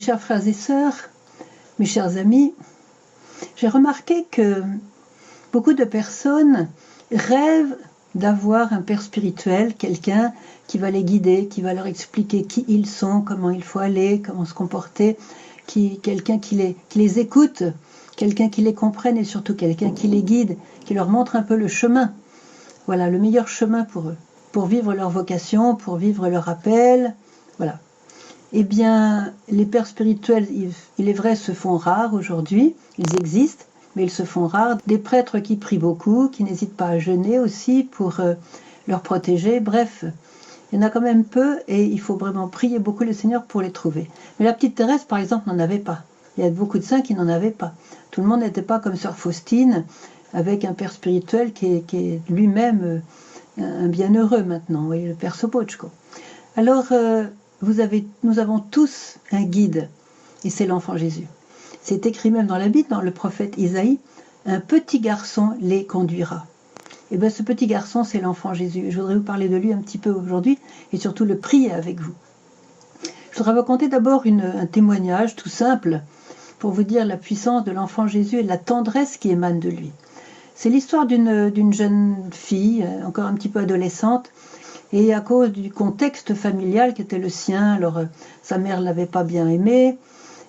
Chers frères et sœurs, mes chers amis, j'ai remarqué que beaucoup de personnes rêvent d'avoir un père spirituel, quelqu'un qui va les guider, qui va leur expliquer qui ils sont, comment il faut aller, comment se comporter, quelqu'un qui les écoute, quelqu'un qui les comprenne et surtout quelqu'un qui les guide, qui leur montre un peu le chemin. Voilà, le meilleur chemin pour eux, pour vivre leur vocation, pour vivre leur appel. Voilà. Eh bien, les pères spirituels, il est vrai, se font rares aujourd'hui. Ils existent, mais ils se font rares. Des prêtres qui prient beaucoup, qui n'hésitent pas à jeûner aussi pour leur protéger. Bref, il y en a quand même peu et il faut vraiment prier beaucoup le Seigneur pour les trouver. Mais la petite Thérèse, par exemple, n'en avait pas. Il y a beaucoup de saints qui n'en avaient pas. Tout le monde n'était pas comme sœur Faustine, avec un père spirituel qui est lui-même un bienheureux maintenant, vous voyez, le père Sopochko. Alors, nous avons tous un guide, et c'est l'enfant Jésus. C'est écrit même dans la Bible, dans le prophète Isaïe, un petit garçon les conduira. Et bien ce petit garçon, c'est l'enfant Jésus. Je voudrais vous parler de lui un petit peu aujourd'hui, et surtout le prier avec vous. Je voudrais vous raconter d'abord un témoignage tout simple, pour vous dire la puissance de l'enfant Jésus et la tendresse qui émane de lui. C'est l'histoire d'une jeune fille, encore un petit peu adolescente, et à cause du contexte familial qui était le sien, alors sa mère ne l'avait pas bien aimée,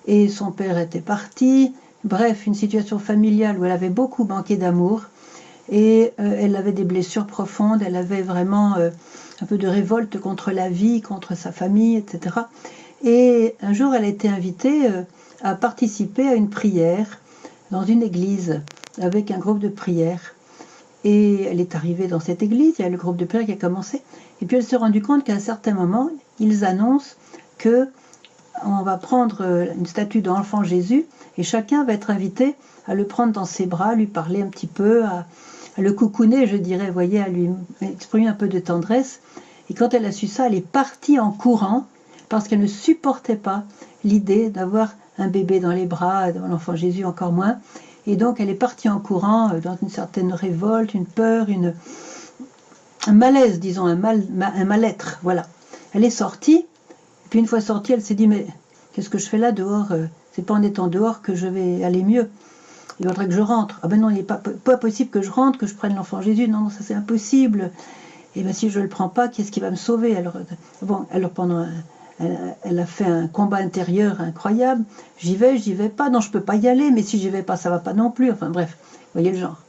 et son père était parti, bref, une situation familiale où elle avait beaucoup manqué d'amour, et elle avait des blessures profondes, elle avait vraiment un peu de révolte contre la vie, contre sa famille, etc. Et un jour, elle a été invitée à participer à une prière dans une église, avec un groupe de prière. Et elle est arrivée dans cette église, il y a le groupe de prière qui a commencé, et puis elle s'est rendue compte qu'à un certain moment, ils annoncent que on va prendre une statue de l'enfant Jésus, et chacun va être invité à le prendre dans ses bras, à lui parler un petit peu, à le coucouner, je dirais, voyez, à lui exprimer un peu de tendresse. Et quand elle a su ça, elle est partie en courant, parce qu'elle ne supportait pas l'idée d'avoir un bébé dans les bras, l'enfant Jésus encore moins. Et donc elle est partie en courant dans une certaine révolte, une peur, un malaise, disons, un mal-être, voilà. Elle est sortie, et puis une fois sortie, elle s'est dit, mais qu'est-ce que je fais là dehors? C'est pas en étant dehors que je vais aller mieux. Il faudrait que je rentre. Ah ben non, il n'est pas possible que je rentre, que je prenne l'enfant Jésus. Non, ça c'est impossible. Et ben si je ne le prends pas, qu'est-ce qui va me sauver? Alors pendant elle a fait un combat intérieur incroyable. J'y vais pas. Non, je peux pas y aller. Mais si j'y vais pas, ça va pas non plus. Enfin bref, vous voyez le genre.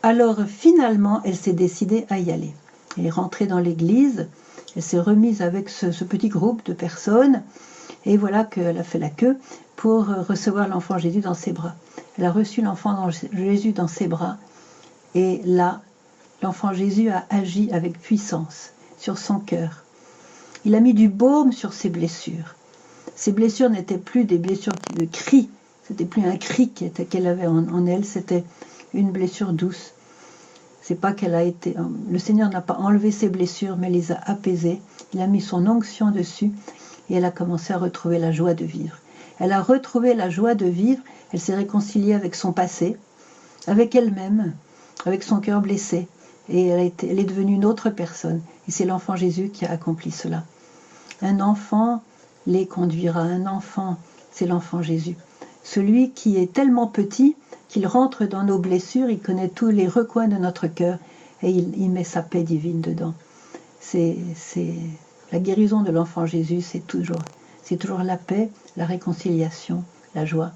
Alors finalement, elle s'est décidée à y aller. Elle est rentrée dans l'église. Elle s'est remise avec ce petit groupe de personnes. Et voilà qu'elle a fait la queue pour recevoir l'enfant Jésus dans ses bras. Elle a reçu l'enfant Jésus dans ses bras. Et là, l'enfant Jésus a agi avec puissance sur son cœur. Il a mis du baume sur ses blessures. Ses blessures n'étaient plus des blessures de cri. C'était plus un cri qu'elle avait en elle. C'était une blessure douce. C'est pas qu'elle a été... Le Seigneur n'a pas enlevé ses blessures, mais les a apaisées. Il a mis son onction dessus. Et elle a commencé à retrouver la joie de vivre. Elle a retrouvé la joie de vivre. Elle s'est réconciliée avec son passé, avec elle-même, avec son cœur blessé. Et elle est devenue une autre personne. Et c'est l'enfant Jésus qui a accompli cela. Un enfant les conduira. Un enfant, c'est l'enfant Jésus. Celui qui est tellement petit qu'il rentre dans nos blessures, il connaît tous les recoins de notre cœur et il met sa paix divine dedans. C'est la guérison de l'enfant Jésus, c'est toujours la paix, la réconciliation, la joie.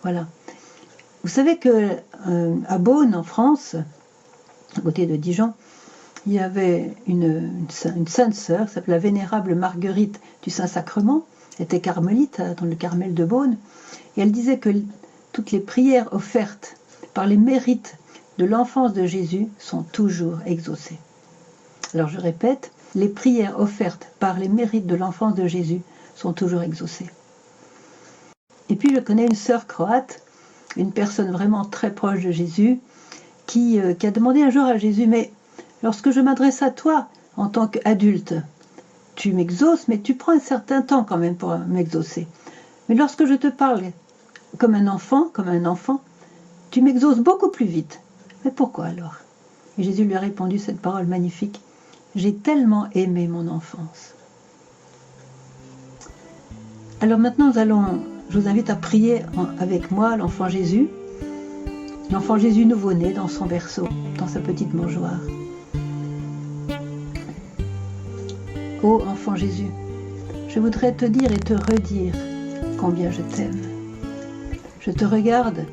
Voilà. Vous savez que à Beaune, en France, à côté de Dijon, il y avait une sainte sœur qui s'appelait la Vénérable Marguerite du Saint-Sacrement. Elle était carmélite dans le Carmel de Beaune. Et elle disait que toutes les prières offertes par les mérites de l'enfance de Jésus sont toujours exaucées. Alors je répète, les prières offertes par les mérites de l'enfance de Jésus sont toujours exaucées. Et puis je connais une sœur croate, une personne vraiment très proche de Jésus, qui a demandé un jour à Jésus, mais lorsque je m'adresse à toi en tant qu'adulte, tu m'exauces, mais tu prends un certain temps quand même pour m'exaucer. Mais lorsque je te parle comme un enfant, tu m'exauces beaucoup plus vite. Mais pourquoi alors? Et Jésus lui a répondu cette parole magnifique. J'ai tellement aimé mon enfance. Alors maintenant, je vous invite à prier avec moi l'enfant Jésus nouveau-né dans son berceau, dans sa petite mangeoire. Ô enfant Jésus, je voudrais te dire et te redire combien je t'aime. Je te regarde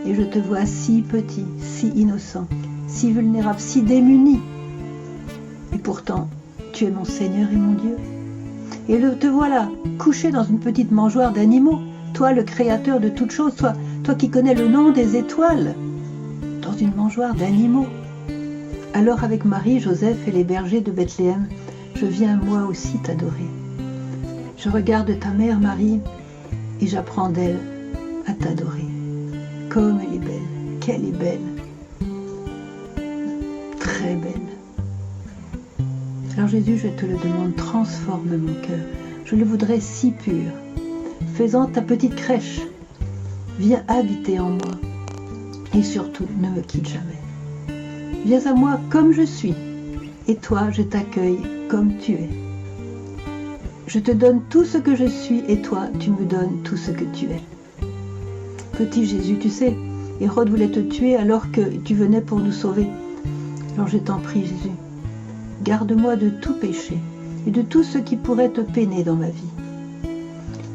et je te vois si petit, si innocent, si vulnérable, si démuni. Et pourtant, tu es mon Seigneur et mon Dieu. Et te voilà, couché dans une petite mangeoire d'animaux, toi le créateur de toutes choses, toi qui connais le nom des étoiles, dans une mangeoire d'animaux. Alors avec Marie, Joseph et les bergers de Bethléem, je viens moi aussi t'adorer. Je regarde ta mère Marie et j'apprends d'elle à t'adorer. Comme elle est belle, qu'elle est belle, très belle. Alors Jésus, je te le demande, transforme mon cœur. Je le voudrais si pur. Fais-en ta petite crèche. Viens habiter en moi. Et surtout, ne me quitte jamais. Viens à moi comme je suis. Et toi, je t'accueille comme tu es. Je te donne tout ce que je suis et toi, tu me donnes tout ce que tu es. Petit Jésus, tu sais, Hérode voulait te tuer alors que tu venais pour nous sauver. Alors je t'en prie, Jésus. Garde-moi de tout péché et de tout ce qui pourrait te peiner dans ma vie.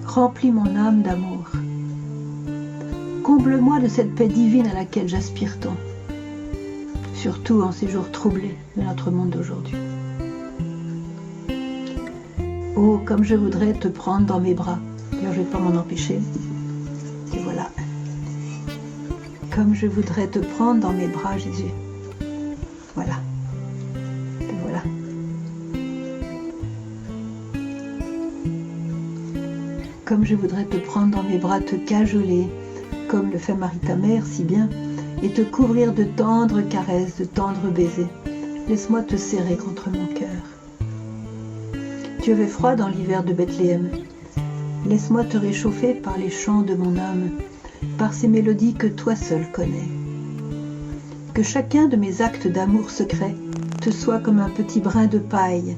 Remplis mon âme d'amour. Comble-moi de cette paix divine à laquelle j'aspire tant, surtout en ces jours troublés de notre monde d'aujourd'hui. Oh, comme je voudrais te prendre dans mes bras. D'ailleurs, je ne vais pas m'en empêcher. Et voilà. Comme je voudrais te prendre dans mes bras, Jésus. Voilà. Comme je voudrais te prendre dans mes bras, te cajoler, comme le fait Marie ta mère si bien, et te couvrir de tendres caresses, de tendres baisers. Laisse-moi te serrer contre mon cœur. Tu avais froid dans l'hiver de Bethléem. Laisse-moi te réchauffer par les chants de mon âme, par ces mélodies que toi seul connais. Que chacun de mes actes d'amour secret te soit comme un petit brin de paille,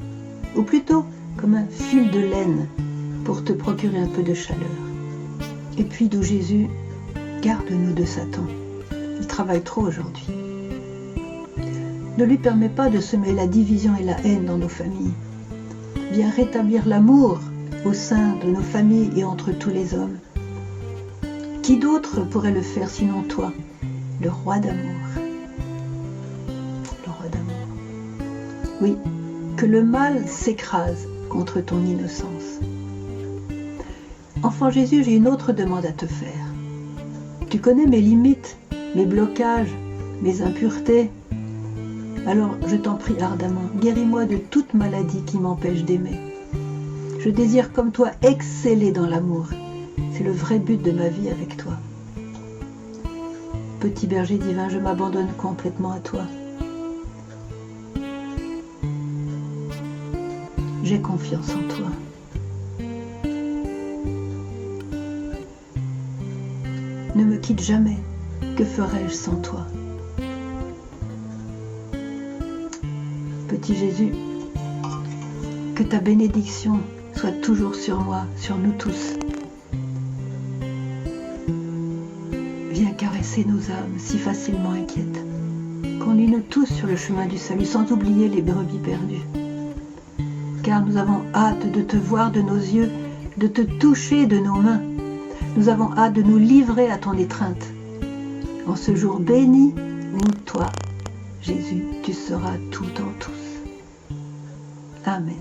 ou plutôt comme un fil de laine, pour te procurer un peu de chaleur. Et puis, doux Jésus, garde-nous de Satan. Il travaille trop aujourd'hui. Ne lui permets pas de semer la division et la haine dans nos familles. Viens rétablir l'amour au sein de nos familles et entre tous les hommes. Qui d'autre pourrait le faire sinon toi, le roi d'amour? Le roi d'amour. Oui, que le mal s'écrase contre ton innocence. Enfant Jésus, j'ai une autre demande à te faire. Tu connais mes limites, mes blocages, mes impuretés. Alors, je t'en prie ardemment, guéris-moi de toute maladie qui m'empêche d'aimer. Je désire comme toi exceller dans l'amour. C'est le vrai but de ma vie avec toi. Petit berger divin, je m'abandonne complètement à toi. J'ai confiance en toi. Ne me quitte jamais, que ferais-je sans toi? Petit Jésus, que ta bénédiction soit toujours sur moi, sur nous tous. Viens caresser nos âmes si facilement inquiètes. Conduis-nous tous sur le chemin du salut, sans oublier les brebis perdues. Car nous avons hâte de te voir de nos yeux, de te toucher de nos mains. Nous avons hâte de nous livrer à ton étreinte. En ce jour béni où toi, Jésus, tu seras tout en tous. Amen.